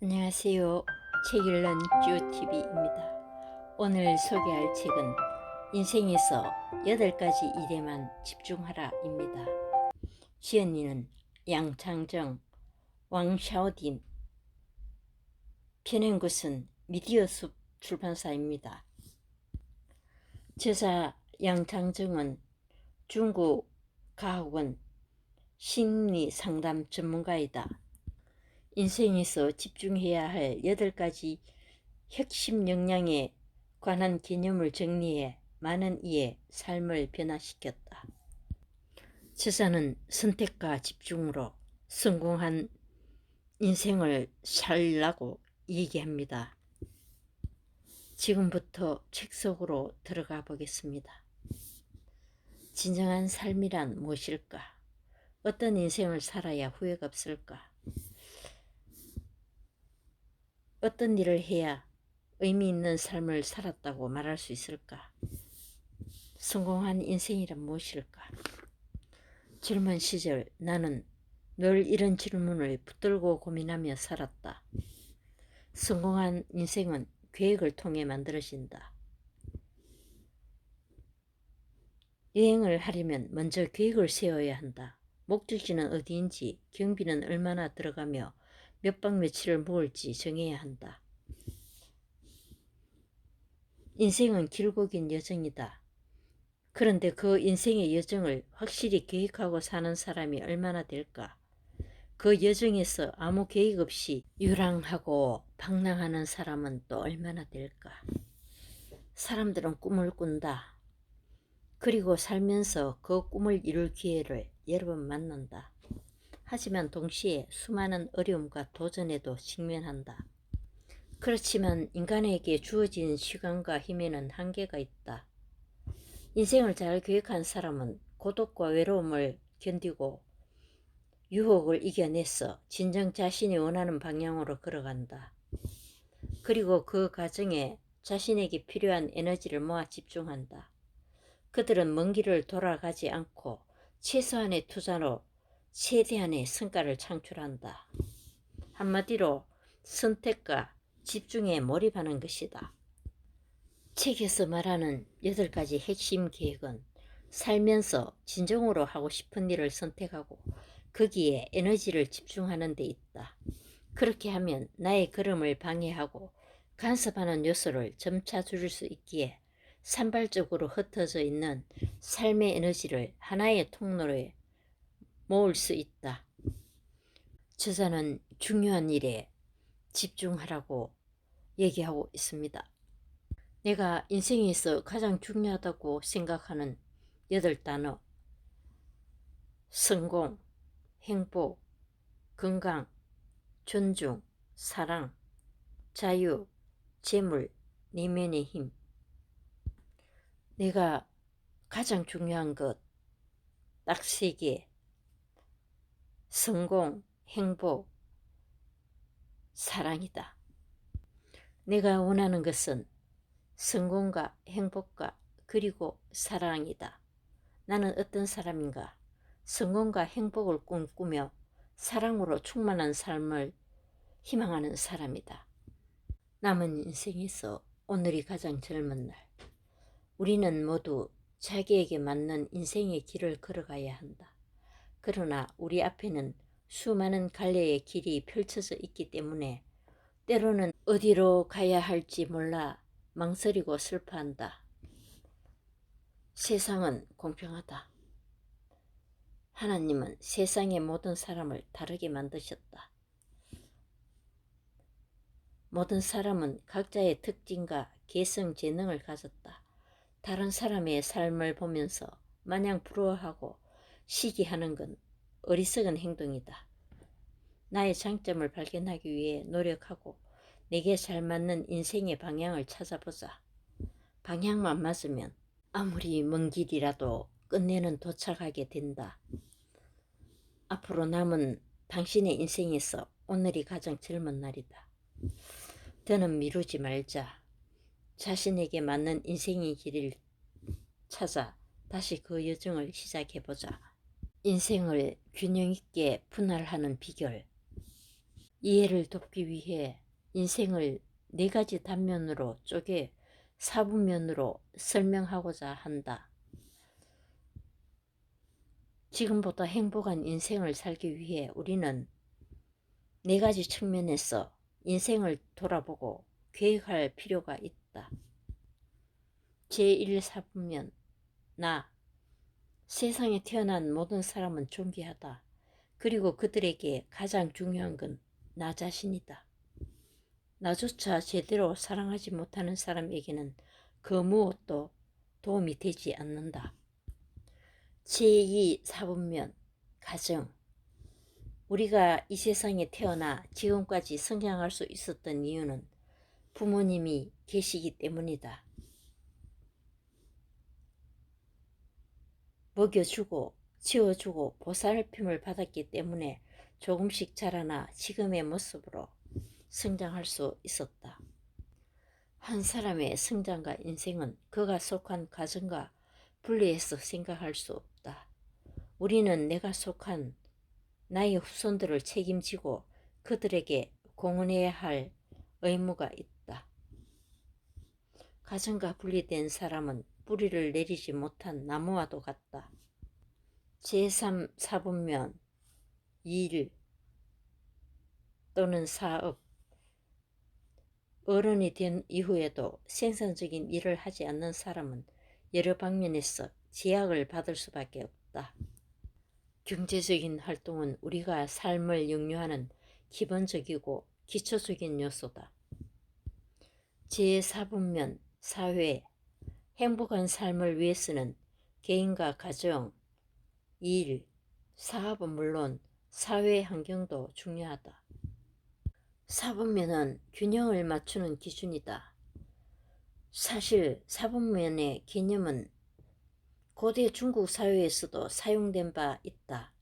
안녕하세요. 책 읽는 쭈TV입니다. 오늘 소개할 책은 인생에서 8가지 일에만 집중하라입니다. 지언니는 양창정, 왕샤오딘, 펴낸 곳은 미디어숲 출판사입니다. 저자 양창정은 중국 가학원 심리상담 전문가이다. 인생에서 집중해야 할 8가지 핵심 역량에 관한 개념을 정리해 많은 이의 삶을 변화시켰다. 저자는 선택과 집중으로 성공한 인생을 살라고 얘기합니다. 지금부터 책 속으로 들어가 보겠습니다. 진정한 삶이란 무엇일까? 어떤 인생을 살아야 후회가 없을까? 어떤 일을 해야 의미 있는 삶을 살았다고 말할 수 있을까? 성공한 인생이란 무엇일까? 젊은 시절 나는 늘 이런 질문을 붙들고 고민하며 살았다. 성공한 인생은 계획을 통해 만들어진다. 여행을 하려면 먼저 계획을 세워야 한다. 목적지는 어디인지, 경비는 얼마나 들어가며 몇 박 며칠을 묵을지 정해야 한다. 인생은 길고 긴 여정이다. 그런데 그 인생의 여정을 확실히 계획하고 사는 사람이 얼마나 될까? 그 여정에서 아무 계획 없이 유랑하고 방랑하는 사람은 또 얼마나 될까? 사람들은 꿈을 꾼다. 그리고 살면서 그 꿈을 이룰 기회를 여러 번 만난다. 하지만 동시에 수많은 어려움과 도전에도 직면한다. 그렇지만 인간에게 주어진 시간과 힘에는 한계가 있다. 인생을 잘 계획한 사람은 고독과 외로움을 견디고 유혹을 이겨내서 진정 자신이 원하는 방향으로 걸어간다. 그리고 그 과정에 자신에게 필요한 에너지를 모아 집중한다. 그들은 먼 길을 돌아가지 않고 최소한의 투자로 최대한의 성과를 창출한다. 한마디로 선택과 집중에 몰입하는 것이다. 책에서 말하는 8가지 핵심 계획은 살면서 진정으로 하고 싶은 일을 선택하고 거기에 에너지를 집중하는 데 있다. 그렇게 하면 나의 걸음을 방해하고 간섭하는 요소를 점차 줄일 수 있기에 산발적으로 흩어져 있는 삶의 에너지를 하나의 통로에 모을 수 있다. 저자는 중요한 일에 집중하라고 얘기하고 있습니다. 내가 인생에서 가장 중요하다고 생각하는 8단어: 성공, 행복, 건강, 존중, 사랑, 자유, 재물, 내면의 힘. 내가 가장 중요한 것 딱 3개: 성공, 행복, 사랑이다. 내가 원하는 것은 성공과 행복과 그리고 사랑이다. 나는 어떤 사람인가? 성공과 행복을 꿈꾸며 사랑으로 충만한 삶을 희망하는 사람이다. 남은 인생에서 오늘이 가장 젊은 날. 우리는 모두 자기에게 맞는 인생의 길을 걸어가야 한다. 그러나 우리 앞에는 수많은 갈래의 길이 펼쳐져 있기 때문에 때로는 어디로 가야 할지 몰라 망설이고 슬퍼한다. 세상은 공평하다. 하나님은 세상의 모든 사람을 다르게 만드셨다. 모든 사람은 각자의 특징과 개성, 재능을 가졌다. 다른 사람의 삶을 보면서 마냥 부러워하고 시기하는 건 어리석은 행동이다. 나의 장점을 발견하기 위해 노력하고 내게 잘 맞는 인생의 방향을 찾아보자. 방향만 맞으면 아무리 먼 길이라도 끝내는 도착하게 된다. 앞으로 남은 당신의 인생에서 오늘이 가장 젊은 날이다. 더는 미루지 말자. 자신에게 맞는 인생의 길을 찾아 다시 그 여정을 시작해보자. 인생을 균형 있게 분할하는 비결. 이해를 돕기 위해 인생을 4가지 단면으로 쪼개 4분면으로 설명하고자 한다. 지금보다 행복한 인생을 살기 위해 우리는 4가지 측면에서 인생을 돌아보고 계획할 필요가 있다. 제1사분면 나. 세상에 태어난 모든 사람은 존귀하다. 그리고 그들에게 가장 중요한 건 나 자신이다. 나조차 제대로 사랑하지 못하는 사람에게는 그 무엇도 도움이 되지 않는다. 제2사분면 가정. 우리가 이 세상에 태어나 지금까지 성장할 수 있었던 이유는 부모님이 계시기 때문이다. 먹여주고 지어주고 보살핌을 받았기 때문에 조금씩 자라나 지금의 모습으로 성장할 수 있었다. 한 사람의 성장과 인생은 그가 속한 가정과 분리해서 생각할 수 없다. 우리는 내가 속한 나의 후손들을 책임지고 그들에게 공헌해야 할 의무가 있다. 가정과 분리된 사람은 뿌리를 내리지 못한 나무와도 같다. 제3사분면 일 또는 사업. 어른이 된 이후에도 생산적인 일을 하지 않는 사람은 여러 방면에서 제약을 받을 수밖에 없다. 경제적인 활동은 우리가 삶을 영유하는 기본적이고 기초적인 요소다. 제4분면 사회. 행복한 삶을 위해서는 개인과 가정, 일, 사업은 물론 사회 환경도 중요하다. 사분면은 균형을 맞추는 기준이다. 사실 사분면의 개념은 고대 중국 사회에서도 사용된 바 있다.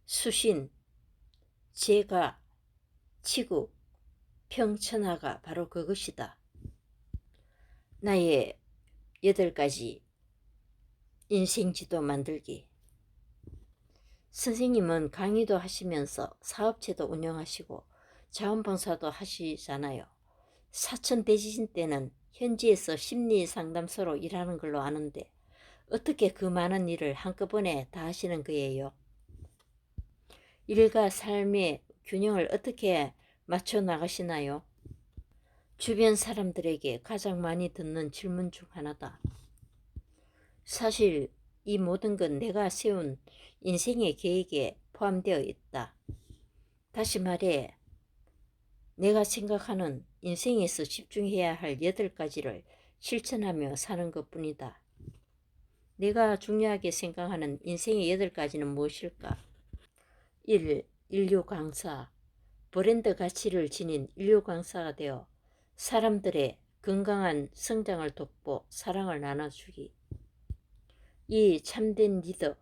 수신, 제가, 치국, 평천하가 바로 그것이다. 나의 8가지 인생지도 만들기. 선생님은 강의도 하시면서 사업체도 운영하시고 자원봉사도 하시잖아요. 사천 대지진 때는 현지에서 심리상담소로 일하는 걸로 아는데 어떻게 그 많은 일을 한꺼번에 다 하시는 거예요? 일과 삶의 균형을 어떻게 맞춰 나가시나요? 주변 사람들에게 가장 많이 듣는 질문 중 하나다. 사실 이 모든 건 내가 세운 인생의 계획에 포함되어 있다. 다시 말해 내가 생각하는 인생에서 집중해야 할 8가지를 실천하며 사는 것뿐이다. 내가 중요하게 생각하는 인생의 8가지는 무엇일까? 1. 인류 강사. 브랜드 가치를 지닌 인류 강사가 되어 사람들의 건강한 성장을 돕고 사랑을 나눠주기. 2. 참된 리더.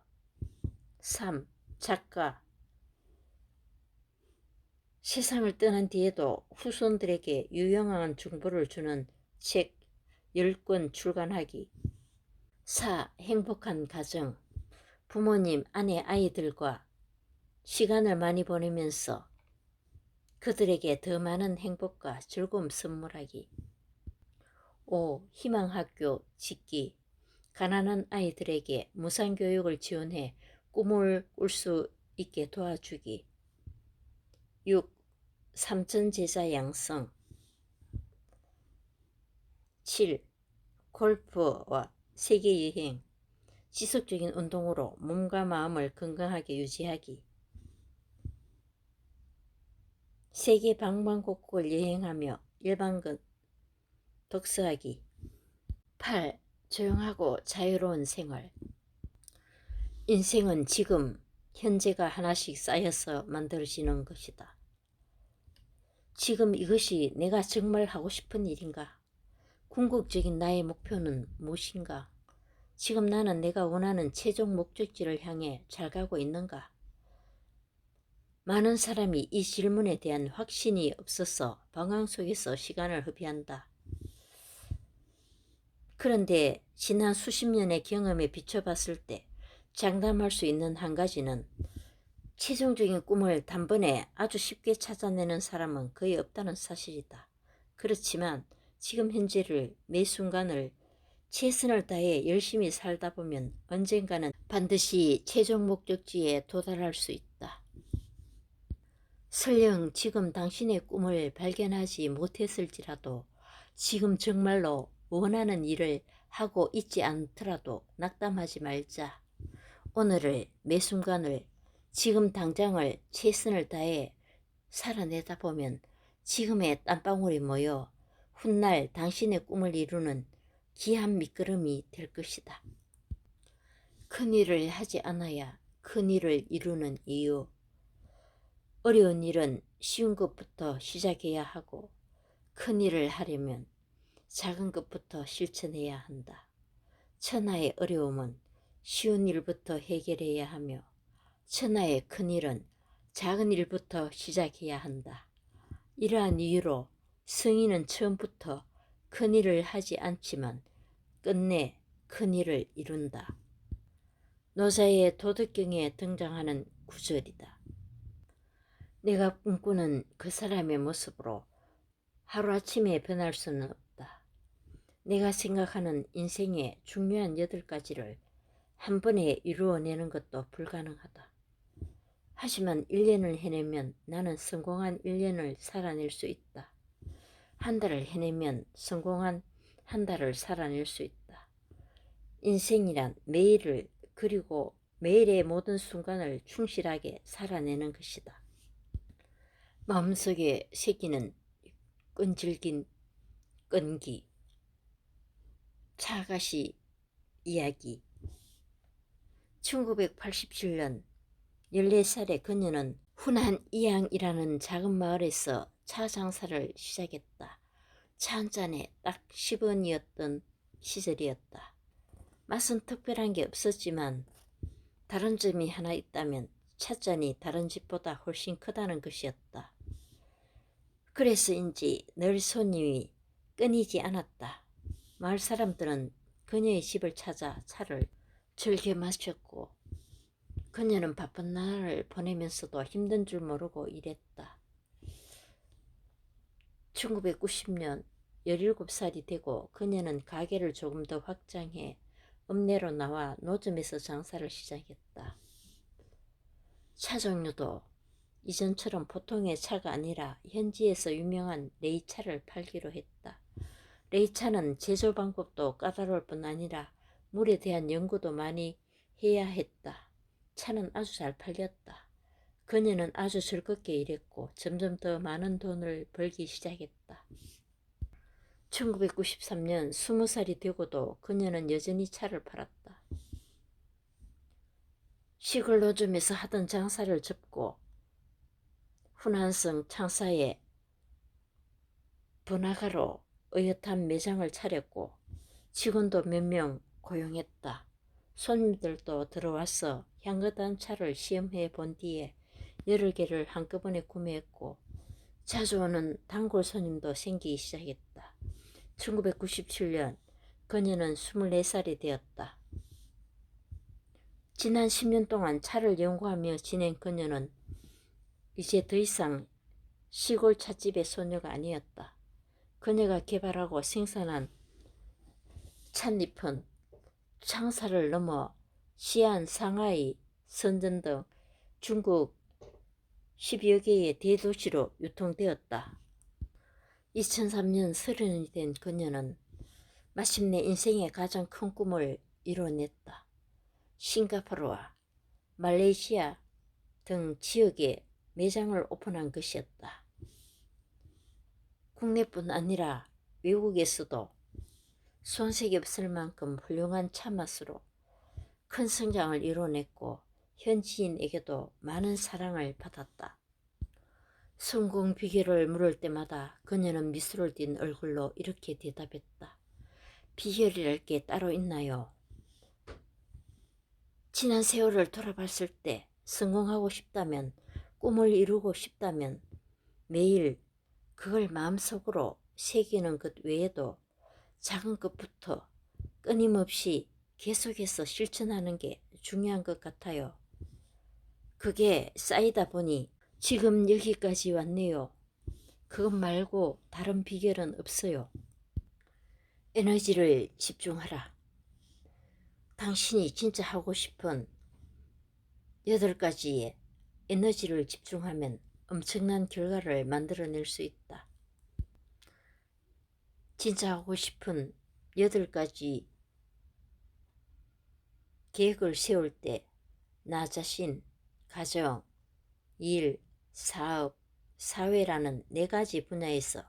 3. 작가. 세상을 떠난 뒤에도 후손들에게 유용한 정보를 주는 책 10권 출간하기. 4. 행복한 가정. 부모님, 아내, 아이들과 시간을 많이 보내면서 그들에게 더 많은 행복과 즐거움 선물하기. 5. 희망학교 짓기. 가난한 아이들에게 무상교육을 지원해 꿈을 꿀 수 있게 도와주기. 6. 삼천제자 양성. 7. 골프와 세계여행. 지속적인 운동으로 몸과 마음을 건강하게 유지하기. 세계 방방곡곡을 여행하며 일반급 독서하기. 8. 조용하고 자유로운 생활. 인생은 지금 현재가 하나씩 쌓여서 만들어지는 것이다. 지금 이것이 내가 정말 하고 싶은 일인가? 궁극적인 나의 목표는 무엇인가? 지금 나는 내가 원하는 최종 목적지를 향해 잘 가고 있는가? 많은 사람이 이 질문에 대한 확신이 없어서 방황 속에서 시간을 허비한다. 그런데 지난 수십 년의 경험에 비춰봤을 때 장담할 수 있는 한 가지는 최종적인 꿈을 단번에 아주 쉽게 찾아내는 사람은 거의 없다는 사실이다. 그렇지만 지금 현재를 매 순간을 최선을 다해 열심히 살다 보면 언젠가는 반드시 최종 목적지에 도달할 수 있다. 설령 지금 당신의 꿈을 발견하지 못했을지라도 지금 정말로 원하는 일을 하고 있지 않더라도 낙담하지 말자. 오늘을 매 순간을 지금 당장을 최선을 다해 살아내다 보면 지금의 땀방울이 모여 훗날 당신의 꿈을 이루는 귀한 밑거름이 될 것이다. 큰 일을 하지 않아야 큰 일을 이루는 이유. 어려운 일은 쉬운 것부터 시작해야 하고 큰 일을 하려면 작은 것부터 실천해야 한다. 천하의 어려움은 쉬운 일부터 해결해야 하며 천하의 큰 일은 작은 일부터 시작해야 한다. 이러한 이유로 성인은 처음부터 큰 일을 하지 않지만 끝내 큰 일을 이룬다. 노자의 도덕경에 등장하는 구절이다. 내가 꿈꾸는 그 사람의 모습으로 하루아침에 변할 수는 없다. 내가 생각하는 인생의 중요한 8가지를 한 번에 이루어내는 것도 불가능하다. 하지만 1년을 해내면 나는 성공한 1년을 살아낼 수 있다. 한 달을 해내면 성공한 한 달을 살아낼 수 있다. 인생이란 매일을 그리고 매일의 모든 순간을 충실하게 살아내는 것이다. 마음속에 새기는 끈질긴 끈기, 차가시 이야기. 1987년 14살의 그녀는 훈안 이양이라는 작은 마을에서 차 장사를 시작했다. 차 한 잔에 딱 10원이었던 시절이었다. 맛은 특별한 게 없었지만 다른 점이 하나 있다면 찻잔이 다른 집보다 훨씬 크다는 것이었다. 그래서인지 늘 손님이 끊이지 않았다. 마을 사람들은 그녀의 집을 찾아 차를 즐겨 마셨고 그녀는 바쁜 날을 보내면서도 힘든 줄 모르고 일했다. 1990년 17살이 되고 그녀는 가게를 조금 더 확장해 읍내로 나와 노점에서 장사를 시작했다. 차 종류도 이전처럼 보통의 차가 아니라 현지에서 유명한 레이차를 팔기로 했다. 레이차는 제조 방법도 까다로울 뿐 아니라 물에 대한 연구도 많이 해야 했다. 차는 아주 잘 팔렸다. 그녀는 아주 즐겁게 일했고 점점 더 많은 돈을 벌기 시작했다. 1993년 20살이 되고도 그녀는 여전히 차를 팔았다. 시골 노점에서 하던 장사를 접고 후난성 창사에 번화가로 의젓한 매장을 차렸고 직원도 몇 명 고용했다. 손님들도 들어와서 향긋한 차를 시험해 본 뒤에 여러 개를 한꺼번에 구매했고 자주 오는 단골 손님도 생기기 시작했다. 1997년 그녀는 24살이 되었다. 지난 10년 동안 차를 연구하며 지낸 그녀는 이제 더 이상 시골 찻집의 소녀가 아니었다. 그녀가 개발하고 생산한 찻잎은 창사를 넘어 시안, 상하이, 선전 등 중국 10여 개의 대도시로 유통되었다. 2003년 30이 된 그녀는 마침내 인생의 가장 큰 꿈을 이뤄냈다. 싱가포르와 말레이시아 등 지역에 매장을 오픈한 것이었다. 국내뿐 아니라 외국에서도 손색이 없을 만큼 훌륭한 차맛으로 큰 성장을 이뤄냈고 현지인에게도 많은 사랑을 받았다. 성공 비결을 물을 때마다 그녀는 미소를 띤 얼굴로 이렇게 대답했다. 비결이랄 게 따로 있나요? 지난 세월을 돌아봤을 때 성공하고 싶다면, 꿈을 이루고 싶다면 매일 그걸 마음속으로 새기는 것 외에도 작은 것부터 끊임없이 계속해서 실천하는 게 중요한 것 같아요. 그게 쌓이다 보니 지금 여기까지 왔네요. 그것 말고 다른 비결은 없어요. 에너지를 집중하라. 당신이 진짜 하고 싶은 8가지의 에너지를 집중하면 엄청난 결과를 만들어낼 수 있다. 진짜 하고 싶은 8가지 계획을 세울 때 나 자신, 가정, 일, 사업, 사회라는 4가지 분야에서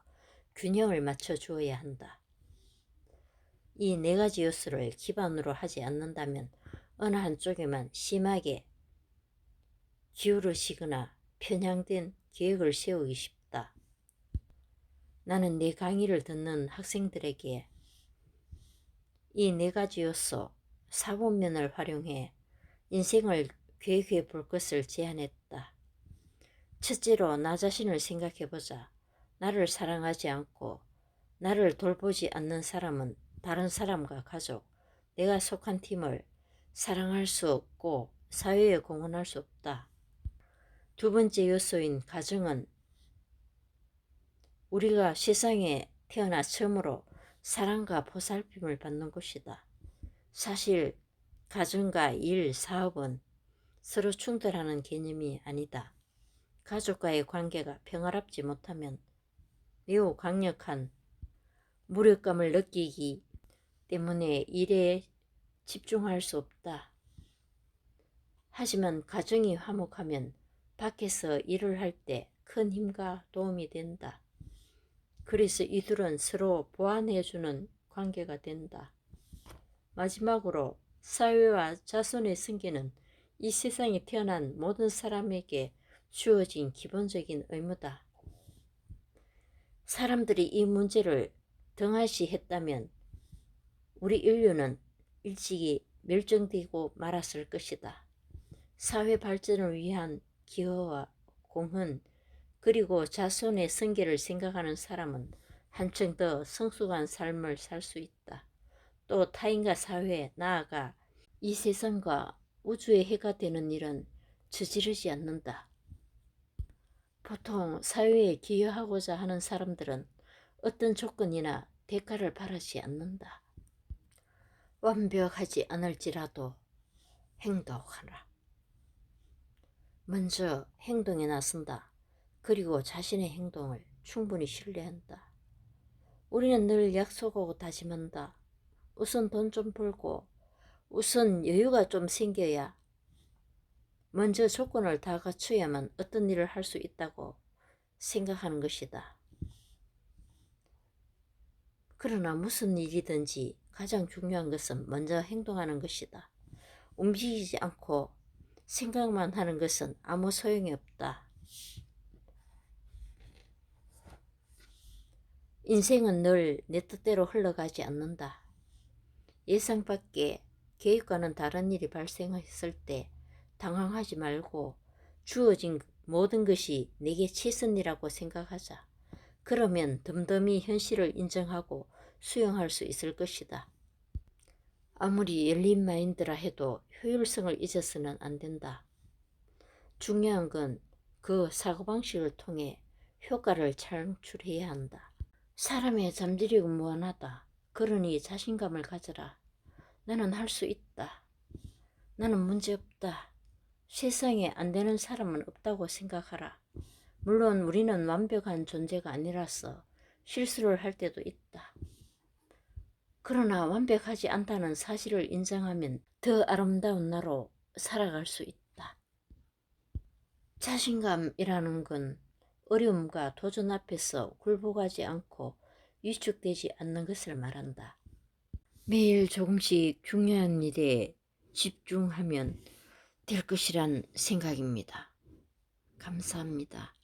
균형을 맞춰 주어야 한다. 이 4가지 요소를 기반으로 하지 않는다면 어느 한쪽에만 심하게 기울어지거나 편향된 계획을 세우기 쉽다. 나는 내 강의를 듣는 학생들에게 이 4가지 요소, 사본면을 활용해 인생을 계획해 볼 것을 제안했다. 첫째로 나 자신을 생각해보자. 나를 사랑하지 않고 나를 돌보지 않는 사람은 다른 사람과 가족, 내가 속한 팀을 사랑할 수 없고 사회에 공헌할 수 없다. 2번째 요소인 가정은 우리가 세상에 태어나 처음으로 사랑과 보살핌을 받는 곳이다. 사실 가정과 일, 사업은 서로 충돌하는 개념이 아니다. 가족과의 관계가 평화롭지 못하면 매우 강력한 무력감을 느끼기 때문에 일에 집중할 수 없다. 하지만 가정이 화목하면 밖에서 일을 할 때 큰 힘과 도움이 된다. 그래서 이들은 서로 보완해주는 관계가 된다. 마지막으로 사회와 자손의 승계는 이 세상에 태어난 모든 사람에게 주어진 기본적인 의무다. 사람들이 이 문제를 등한시했다면 우리 인류는 일찍이 멸종되고 말았을 것이다. 사회 발전을 위한 기여와 공헌, 그리고 자손의 승계를 생각하는 사람은 한층 더 성숙한 삶을 살 수 있다. 또 타인과 사회, 나아가 이 세상과 우주의 해가 되는 일은 저지르지 않는다. 보통 사회에 기여하고자 하는 사람들은 어떤 조건이나 대가를 바라지 않는다. 완벽하지 않을지라도 행동하라. 먼저 행동에 나선다. 그리고 자신의 행동을 충분히 신뢰한다. 우리는 늘 약속하고 다짐한다. 우선 돈 좀 벌고 우선 여유가 좀 생겨야 먼저 조건을 다 갖춰야만 어떤 일을 할 수 있다고 생각하는 것이다. 그러나 무슨 일이든지 가장 중요한 것은 먼저 행동하는 것이다. 움직이지 않고 생각만 하는 것은 아무 소용이 없다. 인생은 늘 내 뜻대로 흘러가지 않는다. 예상 밖의 계획과는 다른 일이 발생했을 때 당황하지 말고 주어진 모든 것이 내게 최선이라고 생각하자. 그러면 덤덤히 현실을 인정하고 수용할 수 있을 것이다. 아무리 열린 마인드라 해도 효율성을 잊어서는 안 된다. 중요한 건 그 사고방식을 통해 효과를 창출해야 한다. 사람의 잠재력은 무한하다. 그러니 자신감을 가져라. 나는 할 수 있다. 나는 문제없다. 세상에 안 되는 사람은 없다고 생각하라. 물론 우리는 완벽한 존재가 아니라서 실수를 할 때도 있다. 그러나 완벽하지 않다는 사실을 인정하면 더 아름다운 나로 살아갈 수 있다. 자신감이라는 건 어려움과 도전 앞에서 굴복하지 않고 위축되지 않는 것을 말한다. 매일 조금씩 중요한 일에 집중하면 될 것이란 생각입니다. 감사합니다.